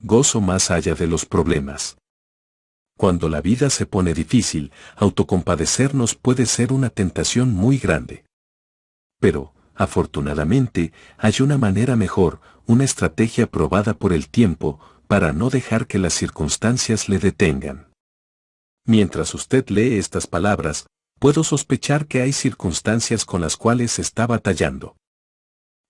gozo más allá de los problemas. Cuando la vida se pone difícil, autocompadecernos puede ser una tentación muy grande. Pero, afortunadamente, hay una manera mejor, una estrategia probada por el tiempo, para no dejar que las circunstancias le detengan. Mientras usted lee estas palabras, puedo sospechar que hay circunstancias con las cuales está batallando.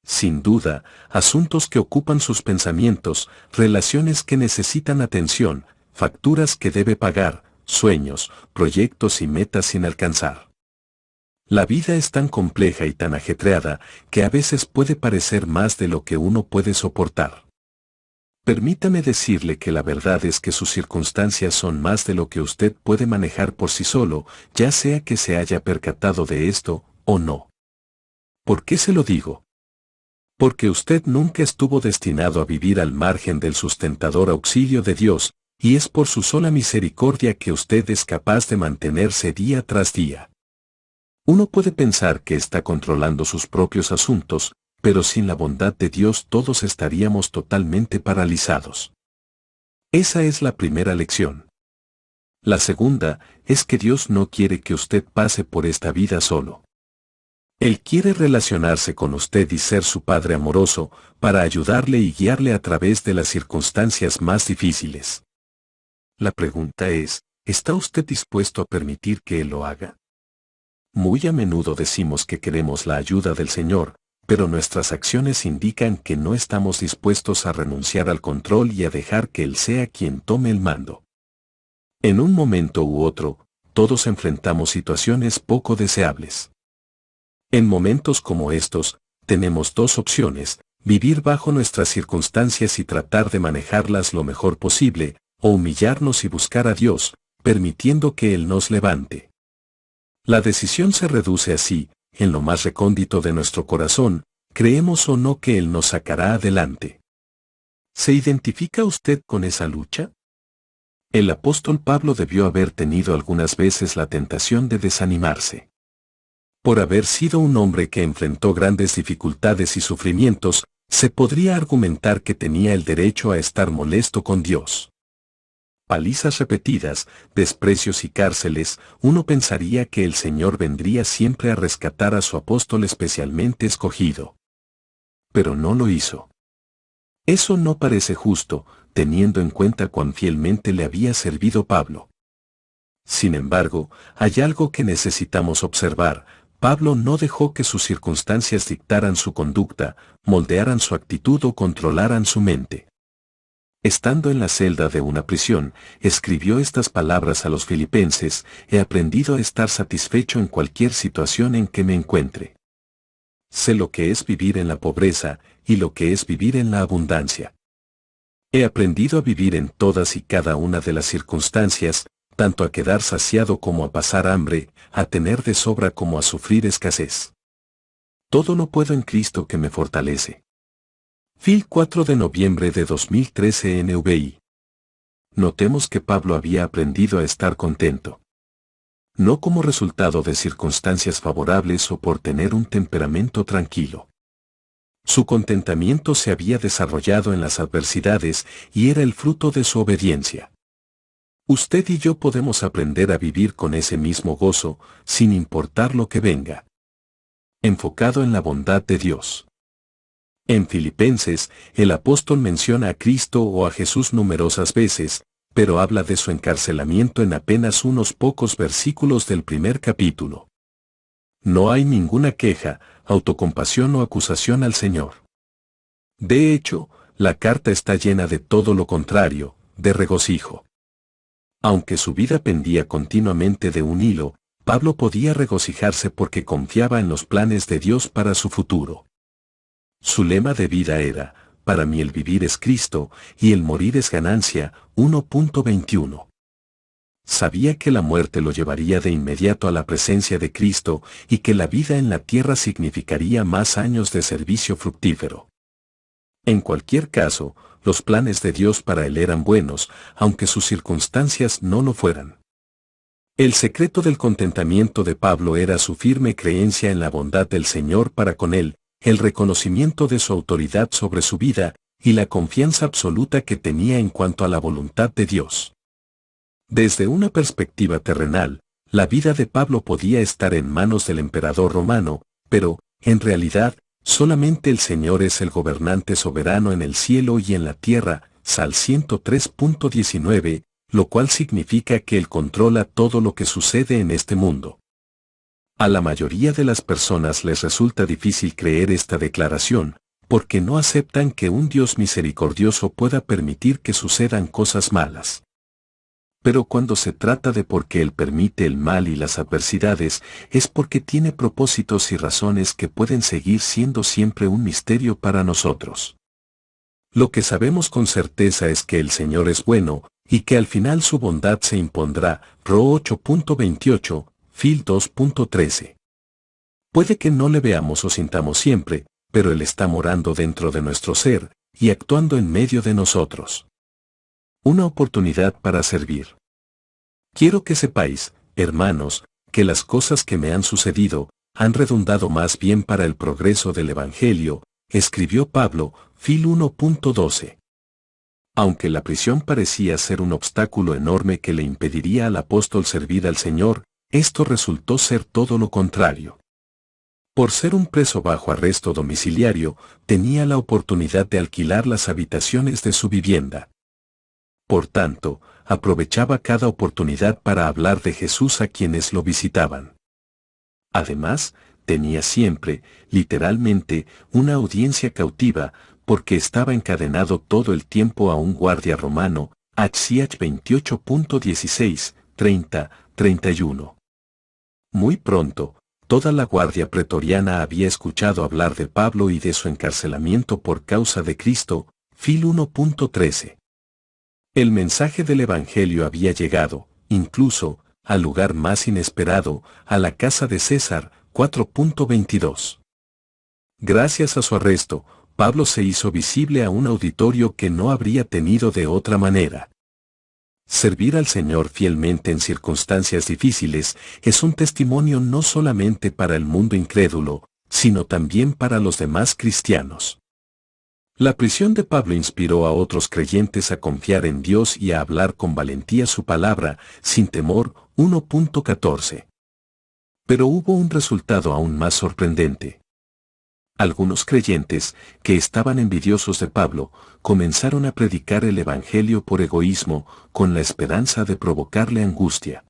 Sin duda, asuntos que ocupan sus pensamientos, relaciones que necesitan atención, facturas que debe pagar, sueños, proyectos y metas sin alcanzar. La vida es tan compleja y tan ajetreada que a veces puede parecer más de lo que uno puede soportar. Permítame decirle que la verdad es que sus circunstancias son más de lo que usted puede manejar por sí solo, ya sea que se haya percatado de esto o no. ¿Por qué se lo digo? Porque usted nunca estuvo destinado a vivir al margen del sustentador auxilio de Dios, y es por su sola misericordia que usted es capaz de mantenerse día tras día. Uno puede pensar que está controlando sus propios asuntos, pero sin la bondad de Dios todos estaríamos totalmente paralizados. Esa es la primera lección. La segunda es que Dios no quiere que usted pase por esta vida solo. Él quiere relacionarse con usted y ser su Padre amoroso, para ayudarle y guiarle a través de las circunstancias más difíciles. La pregunta es, ¿está usted dispuesto a permitir que Él lo haga? Muy a menudo decimos que queremos la ayuda del Señor, pero nuestras acciones indican que no estamos dispuestos a renunciar al control y a dejar que Él sea quien tome el mando. En un momento u otro, todos enfrentamos situaciones poco deseables. En momentos como estos, tenemos dos opciones: vivir bajo nuestras circunstancias y tratar de manejarlas lo mejor posible, o humillarnos y buscar a Dios, permitiendo que Él nos levante. La decisión se reduce así: en lo más recóndito de nuestro corazón, creemos o no que Él nos sacará adelante. ¿Se identifica usted con esa lucha? El apóstol Pablo debió haber tenido algunas veces la tentación de desanimarse. Por haber sido un hombre que enfrentó grandes dificultades y sufrimientos, se podría argumentar que tenía el derecho a estar molesto con Dios. Palizas repetidas, desprecios y cárceles, uno pensaría que el Señor vendría siempre a rescatar a su apóstol especialmente escogido. Pero no lo hizo. Eso no parece justo, teniendo en cuenta cuán fielmente le había servido Pablo. Sin embargo, hay algo que necesitamos observar: Pablo no dejó que sus circunstancias dictaran su conducta, moldearan su actitud o controlaran su mente. Estando en la celda de una prisión, escribió estas palabras a los filipenses: he aprendido a estar satisfecho en cualquier situación en que me encuentre. Sé lo que es vivir en la pobreza, y lo que es vivir en la abundancia. He aprendido a vivir en todas y cada una de las circunstancias, tanto a quedar saciado como a pasar hambre, a tener de sobra como a sufrir escasez. Todo lo puedo en Cristo que me fortalece. Phil 4 de noviembre de 2013 NVI. Notemos que Pablo había aprendido a estar contento. No como resultado de circunstancias favorables o por tener un temperamento tranquilo. Su contentamiento se había desarrollado en las adversidades y era el fruto de su obediencia. Usted y yo podemos aprender a vivir con ese mismo gozo, sin importar lo que venga. Enfocado en la bondad de Dios. En Filipenses, el apóstol menciona a Cristo o a Jesús numerosas veces, pero habla de su encarcelamiento en apenas unos pocos versículos del primer capítulo. No hay ninguna queja, autocompasión o acusación al Señor. De hecho, la carta está llena de todo lo contrario, de regocijo. Aunque su vida pendía continuamente de un hilo, Pablo podía regocijarse porque confiaba en los planes de Dios para su futuro. Su lema de vida era: para mí el vivir es Cristo, y el morir es ganancia. 1.21. Sabía que la muerte lo llevaría de inmediato a la presencia de Cristo, y que la vida en la tierra significaría más años de servicio fructífero. En cualquier caso, los planes de Dios para él eran buenos, aunque sus circunstancias no lo fueran. El secreto del contentamiento de Pablo era su firme creencia en la bondad del Señor para con él, el reconocimiento de su autoridad sobre su vida, y la confianza absoluta que tenía en cuanto a la voluntad de Dios. Desde una perspectiva terrenal, la vida de Pablo podía estar en manos del emperador romano, pero, en realidad, solamente el Señor es el gobernante soberano en el cielo y en la tierra, Sal 103.19, lo cual significa que Él controla todo lo que sucede en este mundo. A la mayoría de las personas les resulta difícil creer esta declaración, porque no aceptan que un Dios misericordioso pueda permitir que sucedan cosas malas. Pero cuando se trata de por qué Él permite el mal y las adversidades, es porque tiene propósitos y razones que pueden seguir siendo siempre un misterio para nosotros. Lo que sabemos con certeza es que el Señor es bueno, y que al final su bondad se impondrá, Ro 8.28, Fil 2.13. Puede que no le veamos o sintamos siempre, pero Él está morando dentro de nuestro ser, y actuando en medio de nosotros. Una oportunidad para servir. Quiero que sepáis, hermanos, que las cosas que me han sucedido, han redundado más bien para el progreso del Evangelio, escribió Pablo, Fil 1.12. Aunque la prisión parecía ser un obstáculo enorme que le impediría al apóstol servir al Señor, esto resultó ser todo lo contrario. Por ser un preso bajo arresto domiciliario, tenía la oportunidad de alquilar las habitaciones de su vivienda. Por tanto, aprovechaba cada oportunidad para hablar de Jesús a quienes lo visitaban. Además, tenía siempre, literalmente, una audiencia cautiva, porque estaba encadenado todo el tiempo a un guardia romano, Ch 28.16, 30, 31. Muy pronto, toda la guardia pretoriana había escuchado hablar de Pablo y de su encarcelamiento por causa de Cristo, Fil 1.13. El mensaje del Evangelio había llegado, incluso, al lugar más inesperado, a la casa de César, 4.22. Gracias a su arresto, Pablo se hizo visible a un auditorio que no habría tenido de otra manera. Servir al Señor fielmente en circunstancias difíciles es un testimonio no solamente para el mundo incrédulo, sino también para los demás cristianos. La prisión de Pablo inspiró a otros creyentes a confiar en Dios y a hablar con valentía su palabra, sin temor, 1.14. Pero hubo un resultado aún más sorprendente. Algunos creyentes, que estaban envidiosos de Pablo, comenzaron a predicar el Evangelio por egoísmo, con la esperanza de provocarle angustia.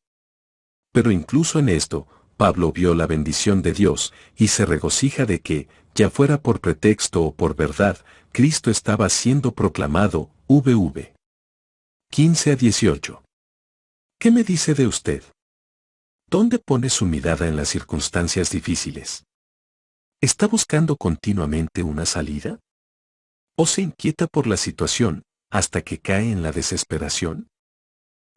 Pero incluso en esto, Pablo vio la bendición de Dios, y se regocija de que, ya fuera por pretexto o por verdad, Cristo estaba siendo proclamado, vv. 15-18. ¿Qué me dice de usted? ¿Dónde pone su mirada en las circunstancias difíciles? ¿Está buscando continuamente una salida? ¿O se inquieta por la situación, hasta que cae en la desesperación?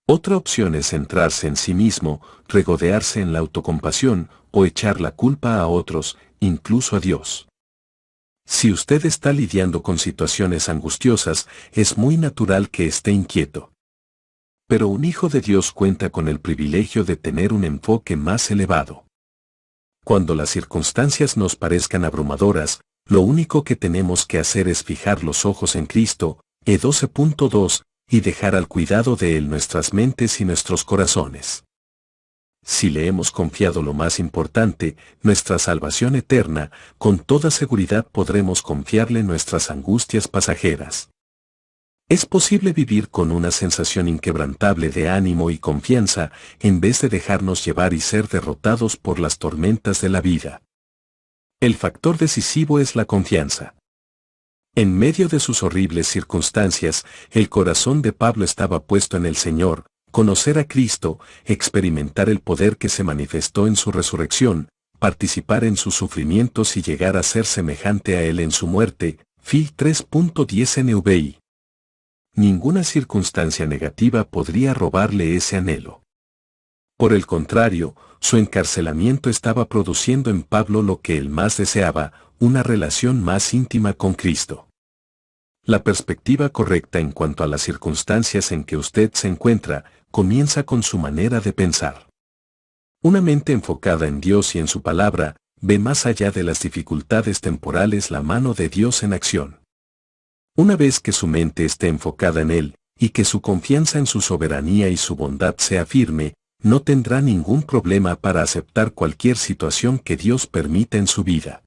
Otra opción es centrarse en sí mismo, regodearse en la autocompasión, o echar la culpa a otros, incluso a Dios. Si usted está lidiando con situaciones angustiosas, es muy natural que esté inquieto. Pero un hijo de Dios cuenta con el privilegio de tener un enfoque más elevado. Cuando las circunstancias nos parezcan abrumadoras, lo único que tenemos que hacer es fijar los ojos en Cristo, E12.2, y dejar al cuidado de Él nuestras mentes y nuestros corazones. Si le hemos confiado lo más importante, nuestra salvación eterna, con toda seguridad podremos confiarle nuestras angustias pasajeras. Es posible vivir con una sensación inquebrantable de ánimo y confianza, en vez de dejarnos llevar y ser derrotados por las tormentas de la vida. El factor decisivo es la confianza. En medio de sus horribles circunstancias, el corazón de Pablo estaba puesto en el Señor, conocer a Cristo, experimentar el poder que se manifestó en su resurrección, participar en sus sufrimientos y llegar a ser semejante a Él en su muerte, Fil 3.10 NVI. Ninguna circunstancia negativa podría robarle ese anhelo. Por el contrario, su encarcelamiento estaba produciendo en Pablo lo que él más deseaba, una relación más íntima con Cristo. La perspectiva correcta en cuanto a las circunstancias en que usted se encuentra, comienza con su manera de pensar. Una mente enfocada en Dios y en su palabra, ve más allá de las dificultades temporales la mano de Dios en acción. Una vez que su mente esté enfocada en Él, y que su confianza en su soberanía y su bondad sea firme, no tendrá ningún problema para aceptar cualquier situación que Dios permita en su vida.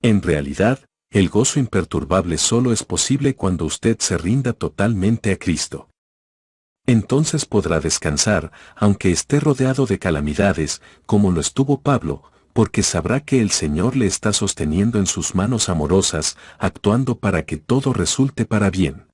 En realidad, el gozo imperturbable solo es posible cuando usted se rinda totalmente a Cristo. Entonces podrá descansar, aunque esté rodeado de calamidades, como lo estuvo Pablo, porque sabrá que el Señor le está sosteniendo en sus manos amorosas, actuando para que todo resulte para bien.